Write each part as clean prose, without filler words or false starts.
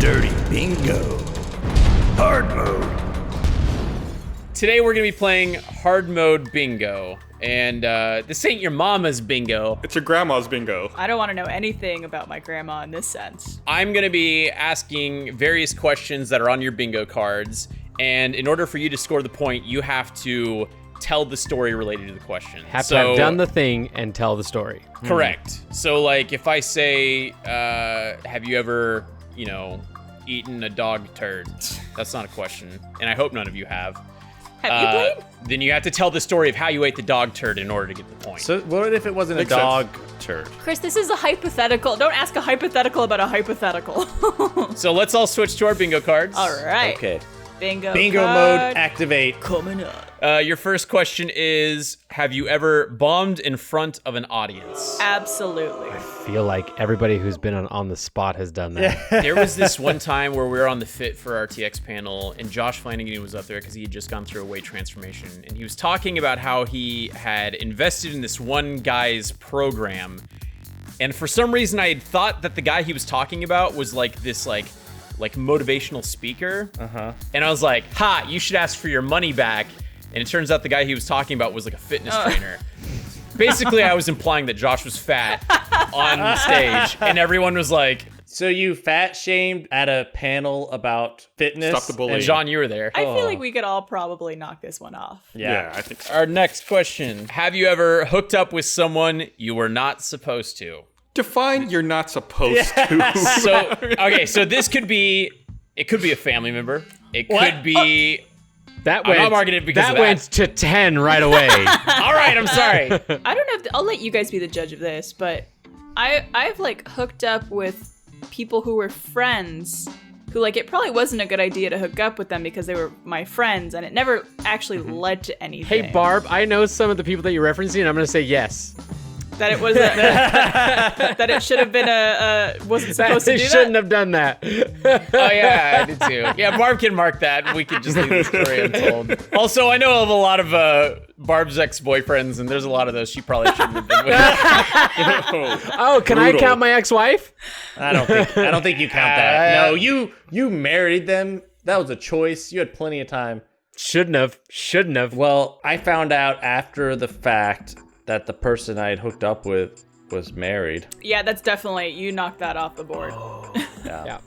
Dirty Bingo. Hard Mode. Today we're going to be playing Hard Mode Bingo. And this ain't your mama's bingo. It's your grandma's bingo. I don't want to know anything about my grandma in this sense. I'm going to be asking various questions that are on your bingo cards. And in order for you to score the point, you have to tell the story related to the question. Have to have done the thing and tell the story. Correct. So, like, if I say, have you ever, eaten a dog turd? That's not a question. And I hope none of you have. Have you played? Then you have to tell the story of how you ate the dog turd in order to get the point. So what if it wasn't Makes a dog sense. turd? Chris, this is a hypothetical. Don't ask a hypothetical about a hypothetical. So let's all switch to our bingo cards. All right. Okay. Bingo Mode, card activate. coming up. Your first question is, have you ever bombed in front of an audience? Absolutely. I feel like everybody who's been on the spot has done that. There was this one time where we were on the Fit for RTX panel, and Josh Flanagan was up there because he had just gone through a weight transformation, and he was talking about how he had invested in this one guy's program, and for some reason I had thought that the guy he was talking about was like this like motivational speaker, and I was like, ha, you should ask for your money back. And it turns out the guy he was talking about was like a fitness trainer. Basically, I was implying that Josh was fat on stage, and everyone was like, So you fat shamed at a panel about fitness? Stop the bullying. and John, you were there. I feel like we could all probably knock this one off. Yeah, I think so. Our next question. Have you ever hooked up with someone you were not supposed to? Define you're not supposed to. So this could be, it could be a family member. It could be, That I'm went, not marking it because that of that. went to 10 right away. all right, I'm sorry. I don't know if I'll let you guys be the judge of this, but I've like hooked up with people who were friends who like it probably wasn't a good idea to hook up with them because they were my friends and it never actually led to anything. Hey, Barb, I know some of the people that you're referencing, and I'm going to say yes. That it was that it should have been wasn't supposed to They do shouldn't that. have done that. Oh yeah, I did too. Yeah, Barb can mark that. We can just leave the story untold. Also, I know of a lot of Barb's ex-boyfriends, and there's a lot of those she probably shouldn't have been with. Oh, can I Brutal. count my ex-wife? I don't think you count that. No, you married them. That was a choice. You had plenty of time. Shouldn't have. Well, I found out after the fact that the person I had hooked up with was married. Yeah, that's definitely you knocked that off the board. Yeah.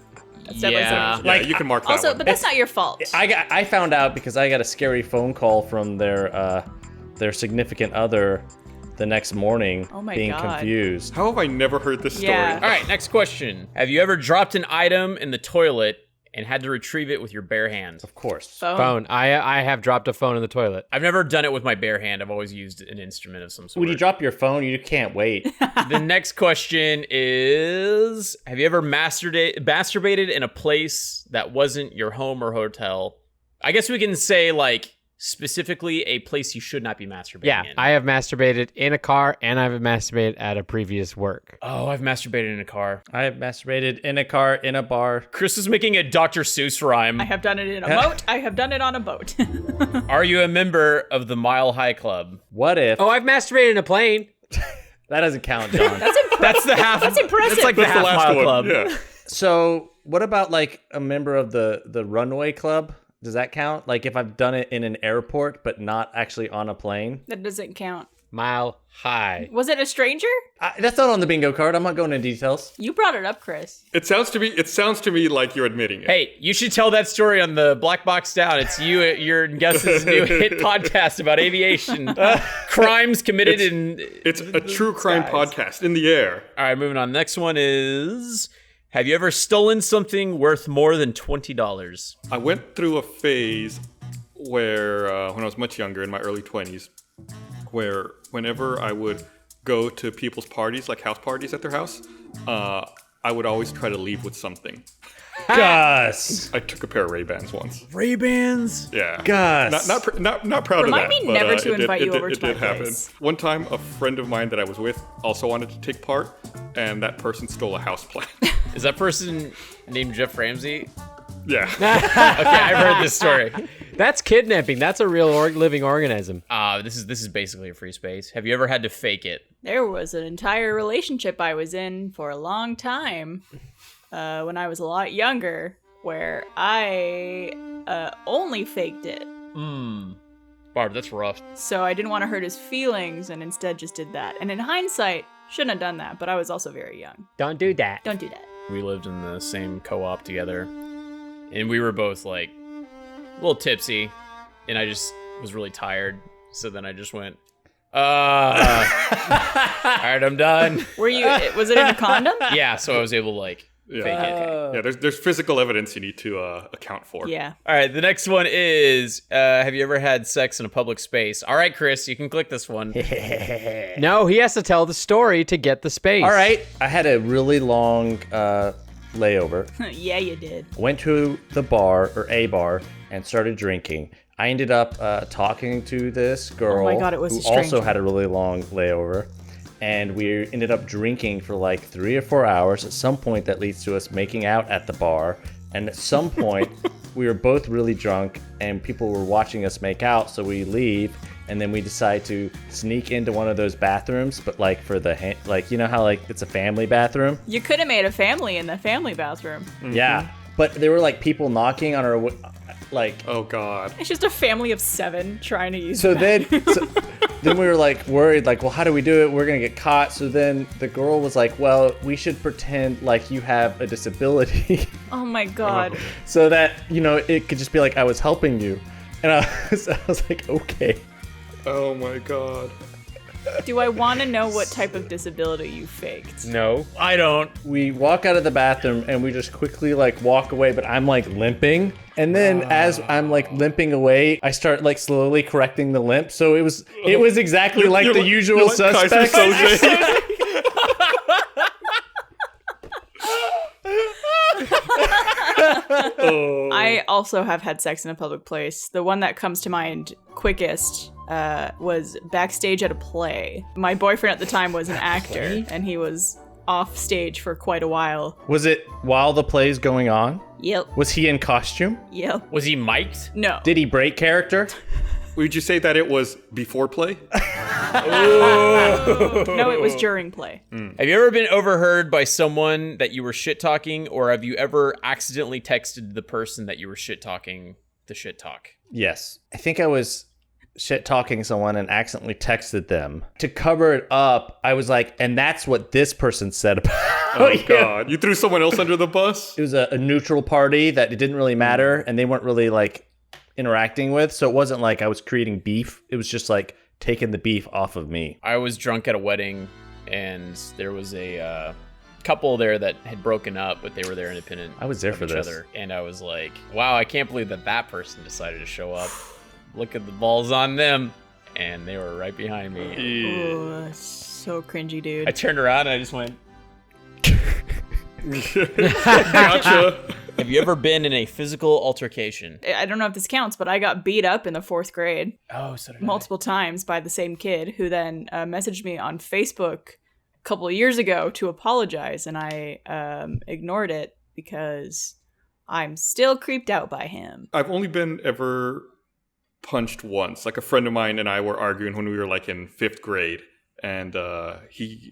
That's definitely Yeah. something. Yeah, Like, you can mark that Also, one. but that's not your fault. I found out because I got a scary phone call from their significant other the next morning, Oh my being God. confused. How have I never heard this story? Yeah. All right, next question. Have you ever dropped an item in the toilet and had to retrieve it with your bare hand? Of course. Phone. I have dropped a phone in the toilet. I've never done it with my bare hand. I've always used an instrument of some sort. When you drop your phone, you can't wait. The next question is, have you ever masturbated in a place that wasn't your home or hotel? I guess we can say, like, specifically a place you should not be masturbating Yeah, in. I have masturbated in a car, and I've masturbated at a previous work. Oh, I've masturbated in a car. I have masturbated in a car, in a bar. Chris is making a Dr. Seuss rhyme. I have done it in a boat. I have done it on a boat. Are you a member of the Mile High Club? What if? Oh, I've masturbated in a plane. That doesn't count, John. That's the half. That's impressive. That's like the That's the half last mile one. club. Yeah. So, what about like a member of the runway club? Does that count? Like if I've done it in an airport, but not actually on a plane? That doesn't count. Mile high. Was it a stranger? That's not on the bingo card. I'm not going into details. You brought it up, Chris. It sounds to me like you're admitting it. Hey, you should tell that story on the Black Box Down. It's your guest's new hit podcast about aviation. Crimes committed in... It's a true crime skies. podcast in the air. All right, moving on. Next one is... Have you ever stolen something worth more than $20? I went through a phase where, when I was much younger, in my early 20s, where whenever I would go to people's parties, like house parties at their house, I would always try to leave with something. Gus. I took a pair of Ray-Bans once. Ray-Bans? Yeah. Gus. Not proud Remind of that. me but, never to it invite you over it to my did happen. place. One time, a friend of mine that I was with also wanted to take part, and that person stole a house plant. Is that person named Jeff Ramsey? Yeah. Okay, I've heard this story. That's kidnapping. That's a real living organism. This is basically a free space. Have you ever had to fake it? There was an entire relationship I was in for a long time. when I was a lot younger, where I only faked it. Barb, that's rough. So I didn't want to hurt his feelings and instead just did that. And in hindsight, shouldn't have done that, but I was also very young. Don't do that. Don't do that. We lived in the same co-op together, and we were both like a little tipsy, and I just was really tired. So then I just went, all right, I'm done. Was it in a condom? Yeah, so I was able to like fake it. Yeah, there's physical evidence you need to account for. Yeah. All right, the next one is, have you ever had sex in a public space? All right, Chris, you can click this one. No, he has to tell the story to get the space. All right. I had a really long layover. Yeah, you did. Went to the bar or a bar and started drinking. I ended up talking to this girl Oh my God, it was who a stranger. also had a really long layover. And we ended up drinking for like 3 or 4 hours. At some point, that leads to us making out at the bar. And at some point, we were both really drunk and people were watching us make out. So we leave and then we decide to sneak into one of those bathrooms. But like for the, like, you know how like it's a family bathroom? You could have made a family in the family bathroom. Yeah. But there were like people knocking on our, like, Oh God. It's just a family of 7 trying to use so that. then we were like worried, like, well, how do we do it? We're gonna get caught. So then the girl was like, well, we should pretend like you have a disability Oh my God. so that, you know, it could just be like I was helping you. And I was like, okay. Oh my God. Do I want to know what type of disability you faked? No. I don't. We walk out of the bathroom and we just quickly like walk away, but I'm like limping. And then as I'm like limping away, I start like slowly correcting the limp. So it was exactly like You're the like- usual you're like Kaiser suspects. Soze. I also have had sex in a public place. The one that comes to mind quickest was backstage at a play. My boyfriend at the time was an actor, and he was off stage for quite a while. Was it while the play's going on? Yep. Was he in costume? Yep. Was he mic'd? No. Did he break character? Would you say that it was before play? No, it was during play. Have you ever been overheard by someone that you were shit talking, or have you ever accidentally texted the person that you were shit talking the shit talk? Yes. I think I was shit talking someone and accidentally texted them. To cover it up, I was like, and that's what this person said about Oh you. God. You threw someone else under the bus? It was a neutral party that it didn't really matter and they weren't really like interacting with. So it wasn't like I was creating beef. It was just like taking the beef off of me. I was drunk at a wedding, and there was a couple there that had broken up, but they were there independent. I was there of for each this. other. And I was like, wow, I can't believe that person decided to show up. Look at the balls on them. And they were right behind me. Ooh, that's so cringy, dude. I turned around and I just went, Gotcha. have you ever been in a physical altercation? I don't know if this counts, but I got beat up in the 4th grade Oh, so did multiple times by the same kid who then messaged me on Facebook a couple of years ago to apologize, and I ignored it because I'm still creeped out by him. I've only been ever punched once. Like a friend of mine and I were arguing when we were like in 5th grade, and he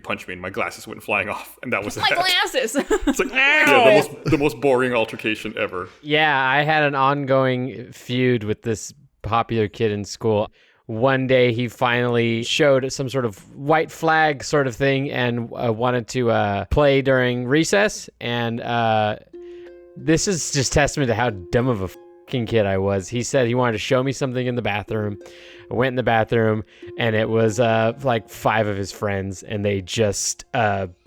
punched me and my glasses went flying off, and that was My that. glasses! It's like yeah, the most boring altercation ever. Yeah, I had an ongoing feud with this popular kid in school. One day he finally showed some sort of white flag sort of thing and wanted to play during recess. And this is just testament to how dumb of a fucking kid I was. He said he wanted to show me something in the bathroom. I went in the bathroom and it was like 5 of his friends, and they just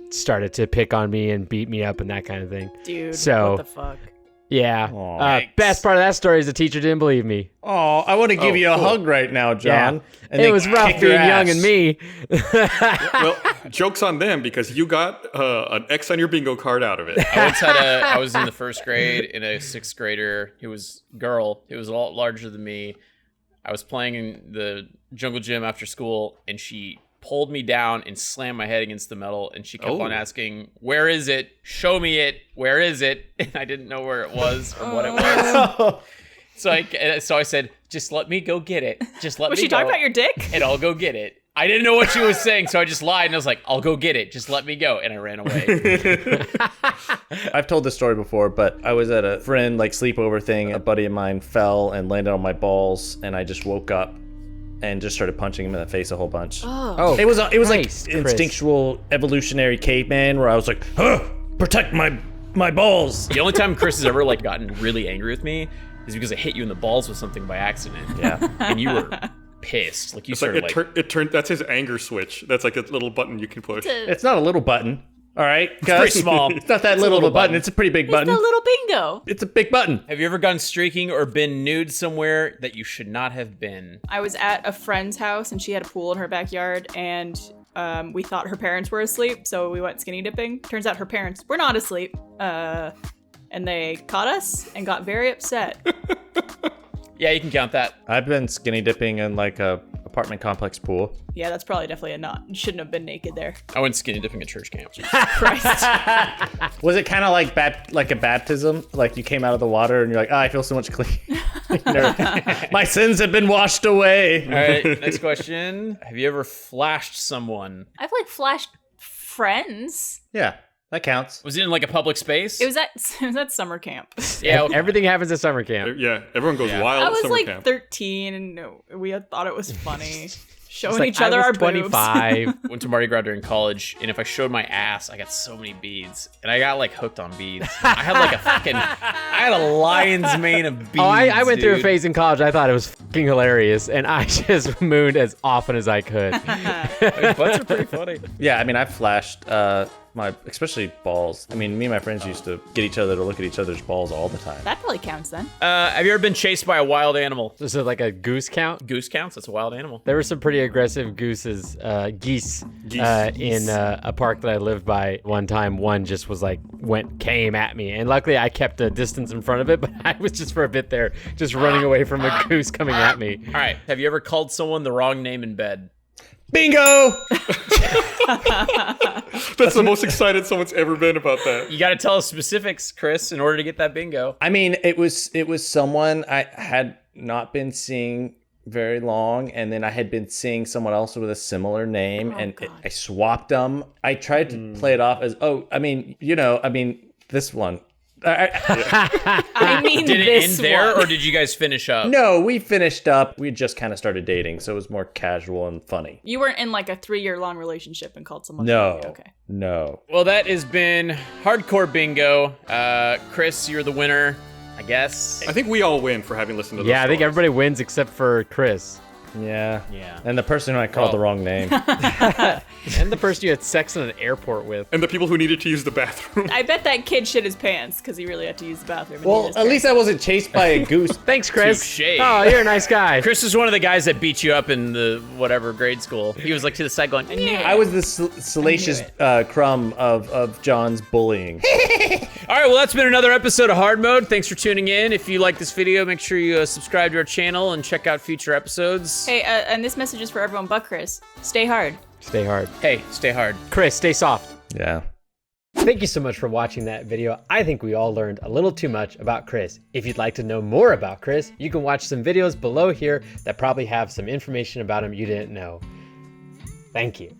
started to pick on me and beat me up and that kind of thing. Dude, So- what the fuck? Yeah. Aw. Best part of that story is the teacher didn't believe me. Oh, I want to give Oh, you a cool. hug right now, John. Yeah. And It then was rough kick your being young ass. and me. Well, joke's on them because you got an X on your bingo card out of it. I was in the 1st grade, and a 6th grader who was girl, who was a lot larger than me. I was playing in the jungle gym after school, and she pulled me down and slammed my head against the metal, and she kept on asking, where is it? Show me it. Where is it? And I didn't know where it was or what it was. So I said, just let me go get it. Just let Was me she go, talking about your dick? and I'll go get it. I didn't know what she was saying, so I just lied and I was like, I'll go get it. Just let me go. And I ran away. I've told this story before, but I was at a friend like sleepover thing. A buddy of mine fell and landed on my balls, and I just woke up and just started punching him in the face a whole bunch. Oh, It was like Christ, Chris. instinctual evolutionary caveman where I was like, protect my balls. The only time Chris has ever like gotten really angry with me is because I hit you in the balls with something by accident. Yeah. And you were pissed. Like you It's like started it turned. That's his anger switch. That's like a little button you can push. It's not a little button. All right, it's pretty small. It's not that little of a button. It's a pretty big It's button. the little bingo. It's a big button. Have you ever gone streaking or been nude somewhere that you should not have been? I was at a friend's house and she had a pool in her backyard, and we thought her parents were asleep, so we went skinny dipping. Turns out her parents were not asleep, and they caught us and got very upset. Yeah, you can count that. I've been skinny dipping in like a apartment complex pool. Yeah, that's probably definitely a not. You shouldn't have been naked there. I went skinny dipping at church camp. Christ. Was it kind of like a baptism? Like you came out of the water and you're like, I feel so much clean. My sins have been washed away. All right, next question. Have you ever flashed someone? I've like flashed friends. Yeah, that counts. Was it in like a public space? It was at summer camp. Yeah, okay. Everything happens at summer camp. Yeah, everyone goes Yeah. wild I at was summer like camp. 13 and we had thought it was funny. Showing It's like, each other I our was boobs. 25. Went to Mardi Gras during college, and if I showed my ass, I got so many beads, and I got like hooked on beads. I had like I had a lion's mane of beads. Oh, I went through a dude. phase in college. I thought it was fucking hilarious, and I just mooned as often as I could. I mean, butts are pretty funny. Yeah, I mean, I've flashed especially balls. I mean, me and my friends used to get each other to look at each other's balls all the time. That probably counts then. Have you ever been chased by a wild animal? So like a goose count? Goose counts. That's a wild animal. There were some pretty aggressive geese in a park that I lived by one time. One just was like came at me, and luckily I kept a distance in front of it, but I was just for a bit there, just running away from a goose coming at me. All right. Have you ever called someone the wrong name in bed? Bingo! That's the most excited someone's ever been about that. You got to tell us specifics, Chris, in order to get that bingo. I mean, it was someone I had not been seeing very long, and then I had been seeing someone else with a similar name, and I swapped them. I tried to play it off as, this one. I mean, Did it this end there, one. or did you guys finish up? No, we finished up. We just kind of started dating, so it was more casual and funny. You weren't in like a 3-year-long relationship and called someone. No. Okay. No. Well, that has been hardcore bingo. Chris, you're the winner, I guess. I think we all win for having listened to those Yeah, I think stories. everybody wins except for Chris. Yeah. Yeah. And the person who I called the wrong name. And the person you had sex in an airport with. And the people who needed to use the bathroom. I bet that kid shit his pants because he really had to use the bathroom. and Well, he his at least I wasn't chased by a goose. Thanks, Chris. Touche. Oh, you're a nice guy. Chris is one of the guys that beat you up in the whatever grade school. He was like to the side going, I was the salacious crumb of John's bullying. All right, well, that's been another episode of Hard Mode. Thanks for tuning in. If you like this video, make sure you subscribe to our channel and check out future episodes. Hey, and this message is for everyone but Chris. Stay hard. Stay hard. Hey, stay hard. Chris, stay soft. Yeah. Thank you so much for watching that video. I think we all learned a little too much about Chris. If you'd like to know more about Chris, you can watch some videos below here that probably have some information about him you didn't know. Thank you.